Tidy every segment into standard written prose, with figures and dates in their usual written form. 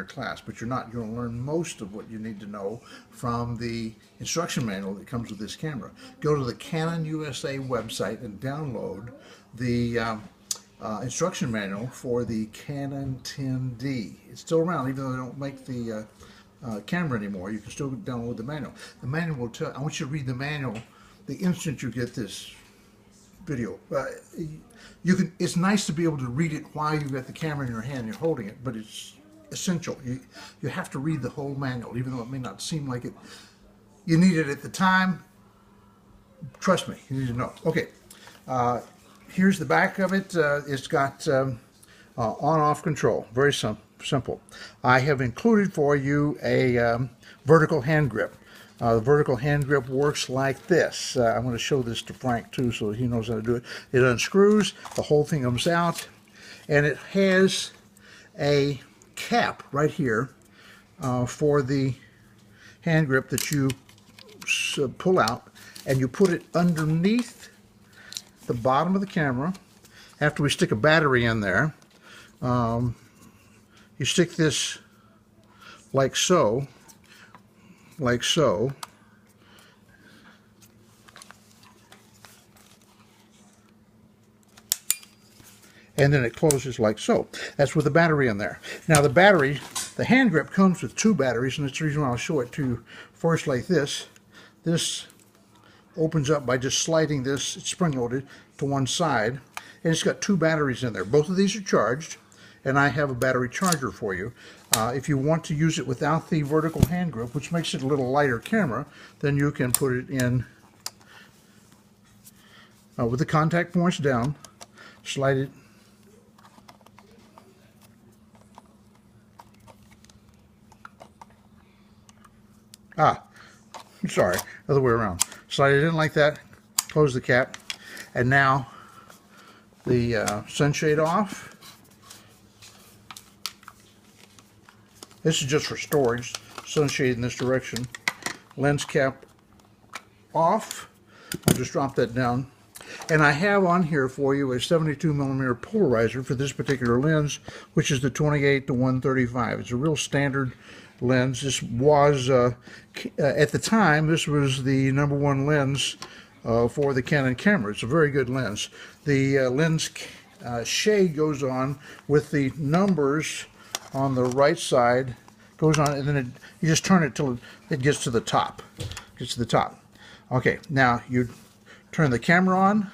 entire class, but you're not. You'll learn most of what you need to know from the instruction manual that comes with this camera. Go to the Canon USA website and download the instruction manual for the Canon 10D. It's still around, even though they don't make the camera anymore. You can still download the manual. The manual will tell. I want you to read the manual the instant you get this video. You can. It's nice to be able to read it while you've got the camera in your hand and you're holding it, but it's essential. You have to read the whole manual, even though it may not seem like it. You need it at the time. Trust me, you need to know. Okay, here's the back of it. It's got on-off control. Very simple. I have included for you a vertical hand grip. The vertical hand grip works like this. I'm going to show this to Frank too so he knows how to do it. It unscrews, the whole thing comes out, and it has a cap right here for the hand grip that you pull out, and you put it underneath the bottom of the camera. After we stick a battery in there, you stick this like so, and then it closes like so. That's with the battery in there. Now the battery, the hand grip comes with two batteries, and that's the reason why I'll show it to you first like this. This opens up by just sliding this, it's spring-loaded, to one side, and it's got two batteries in there. Both of these are charged, and I have a battery charger for you. If you want to use it without the vertical hand grip, which makes it a little lighter camera, then you can put it in with the contact points down, slide it. Sorry, other way around. Slide it in like that, close the cap, and now the sunshade off. This is just for storage, sunshade in this direction. Lens cap off. I'll just drop that down. And I have on here for you a 72mm polarizer for this particular lens, which is the 28 to 135. It's a real standard lens. This was, at the time, this was the #1 lens for the Canon camera. It's a very good lens. The lens shade goes on with the numbers on the right side, goes on, and then you just turn it till it gets to the top. Okay, now you turn the camera on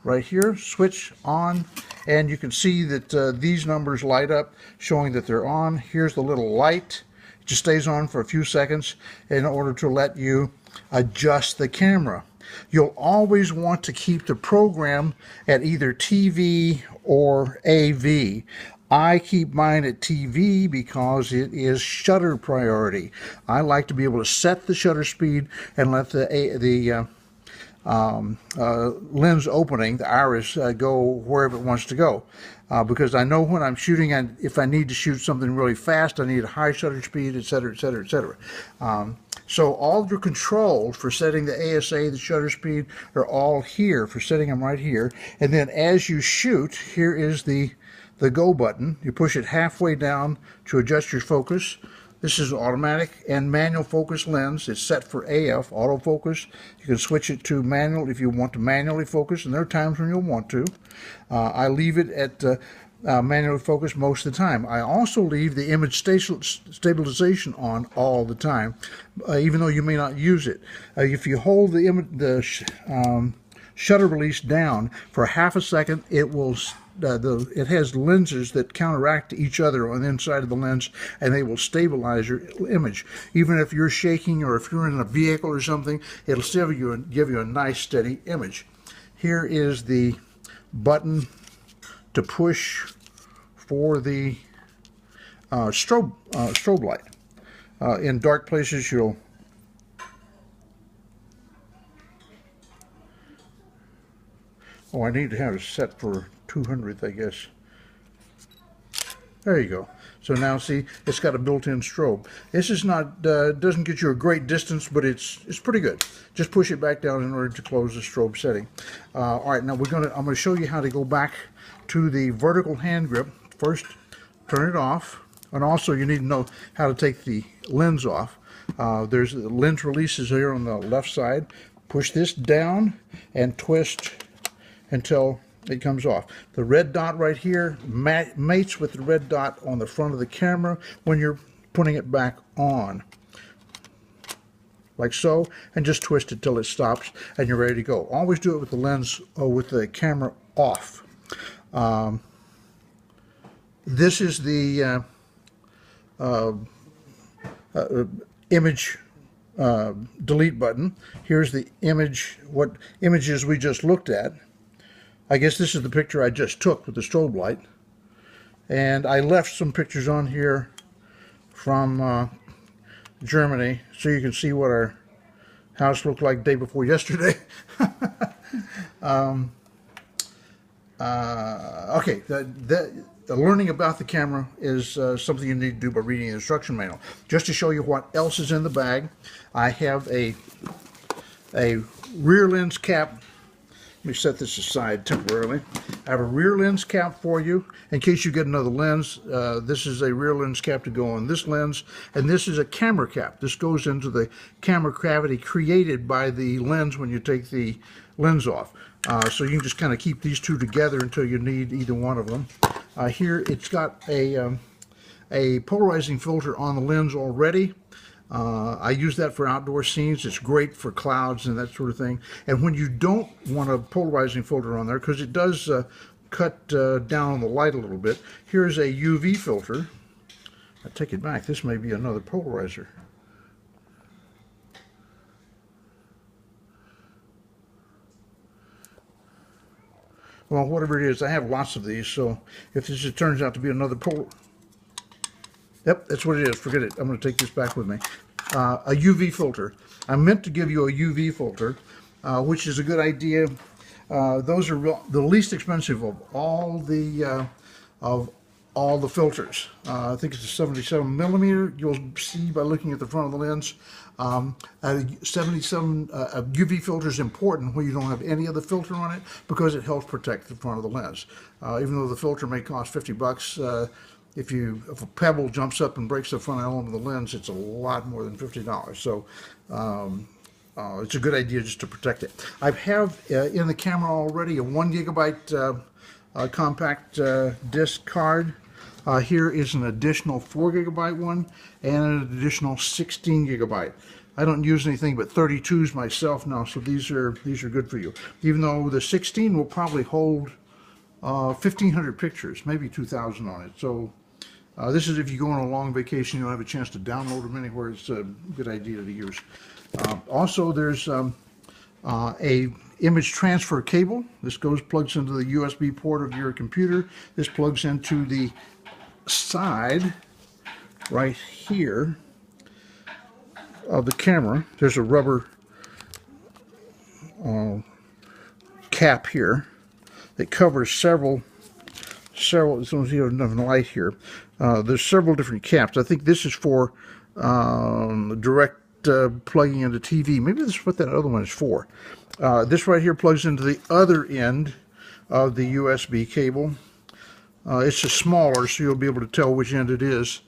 right here, switch on, and you can see that these numbers light up, showing that they're on. Here's the little light. It just stays on for a few seconds in order to let you adjust the camera. You'll always want to keep the program at either TV or AV. I keep mine at TV because it is shutter priority. I like to be able to set the shutter speed and let the lens opening, the iris, go wherever it wants to go. Because I know when I'm shooting, and if I need to shoot something really fast, I need a high shutter speed, etc., etc., etc. So all of your controls for setting the ASA, the shutter speed, are all here for setting them right here. And then as you shoot, here is the go button. You push it halfway down to adjust your focus. This is automatic and manual focus lens. It's set for AF, autofocus. You can switch it to manual if you want to manually focus, and there are times when you'll want to. I leave it at manual focus most of the time. I also leave the image stabilization on all the time, even though you may not use it. If you hold the shutter release down for half a second, it will it has lenses that counteract each other on the inside of the lens, and they will stabilize your image. Even if you're shaking or if you're in a vehicle or something, it'll still give you a nice steady image. Here is the button to push for the strobe light. In dark places, you'll I need to have it set for 200th, I guess. There you go. So now see, it's got a built-in strobe. This is not doesn't get you a great distance, but it's pretty good. Just push it back down in order to close the strobe setting. All right, now I'm going to show you how to go back to the vertical hand grip. First, turn it off. And also you need to know how to take the lens off. There's the lens releases here on the left side. Push this down and twist until it comes off. The red dot right here mates with the red dot on the front of the camera when you're putting it back on. Like so, and just twist it till it stops and you're ready to go. Always do it with the lens or with the camera off. This is the image delete button. Here's the image, what images we just looked at. I guess this is the picture I just took with the strobe light. And I left some pictures on here from Germany so you can see what our house looked like day before yesterday. Okay, the learning about the camera is something you need to do by reading the instruction manual. Just to show you what else is in the bag, I have a rear lens cap. Let me set this aside temporarily. I have a rear lens cap for you in case you get another lens. This is a rear lens cap to go on this lens, and this is a camera cap. This goes into the camera cavity created by the lens when you take the lens off. So you can just kind of keep these two together until you need either one of them. Here it's got a polarizing filter on the lens already. I use that for outdoor scenes. It's great for clouds and that sort of thing. And when you don't want a polarizing filter on there, because it does cut down on the light a little bit, here's a UV filter. I take it back. This may be another polarizer. Well, whatever it is, I have lots of these, so if this just turns out to be another yep, that's what it is. Forget it. I'm going to take this back with me. A UV filter. I meant to give you a UV filter, which is a good idea. Those are the least expensive of all the filters. I think it's a 77 millimeter. You'll see by looking at the front of the lens. 77 UV filter is important when you don't have any other filter on it because it helps protect the front of the lens. Even though the filter may cost 50 bucks, if a pebble jumps up and breaks the front element of the lens, it's a lot more than $50. So it's a good idea just to protect it. I have in the camera already a 1 gigabyte compact disc card. Here is an additional 4 gigabyte one and an additional 16 gigabyte. I don't use anything but 32s myself now, so these are good for you. Even though the 16 will probably hold 1,500 pictures, maybe 2,000 on it. So this is if you go on a long vacation, you'll have a chance to download them anywhere. It's a good idea to use. Also, there's a image transfer cable. This plugs into the USB port of your computer. This plugs into the side right here of the camera. There's a rubber cap here that covers several. As long as you have enough light here, there's several different caps. I think this is for direct plugging into TV. Maybe this is what that other one is for. This right here plugs into the other end of the USB cable. It's just smaller, so you'll be able to tell which end it is.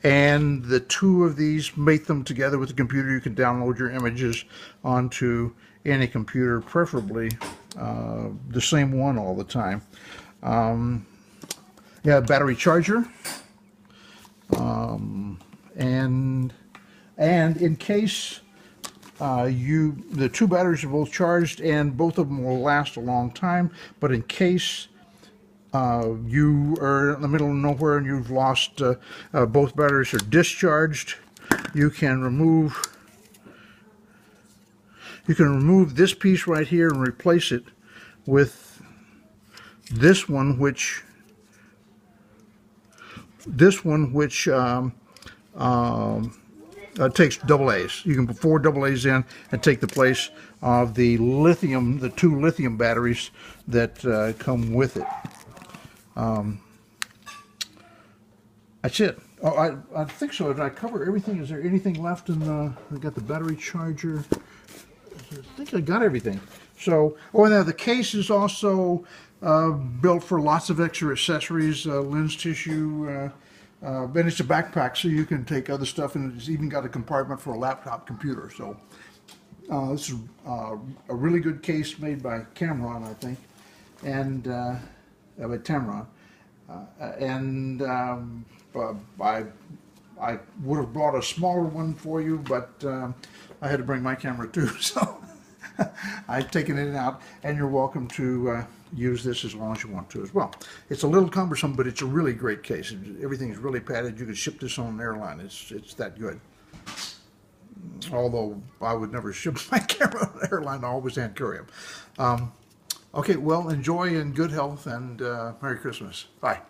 And the two of these mate them together with the computer. You can download your images onto any computer, preferably the same one all the time. Yeah, battery charger. And in case the two batteries are both charged and both of them will last a long time, but in case you are in the middle of nowhere and you've lost both batteries are discharged, you can remove this piece right here and replace it with this one, which takes double A's. You can put 4 double A's in and take the place of the lithium, the 2 lithium batteries that come with it. That's it. Oh, I think so. Did I cover everything? Is there anything left in the... I got the battery charger. I think I got everything. So, oh, now the case is also built for lots of extra accessories, lens tissue, Then it's a backpack, so you can take other stuff, and it's even got a compartment for a laptop computer. So this is a really good case made by Cameron, I think, and by Tamron. I would have brought a smaller one for you, but I had to bring my camera too, so I've taken it out, and you're welcome to use this as long as you want to as well. It's a little cumbersome, but it's a really great case. Everything's really padded. You can ship this on an airline. It's that good. Although I would never ship my camera on an airline. I always hand carry them. Okay, well, enjoy in good health, and Merry Christmas. Bye.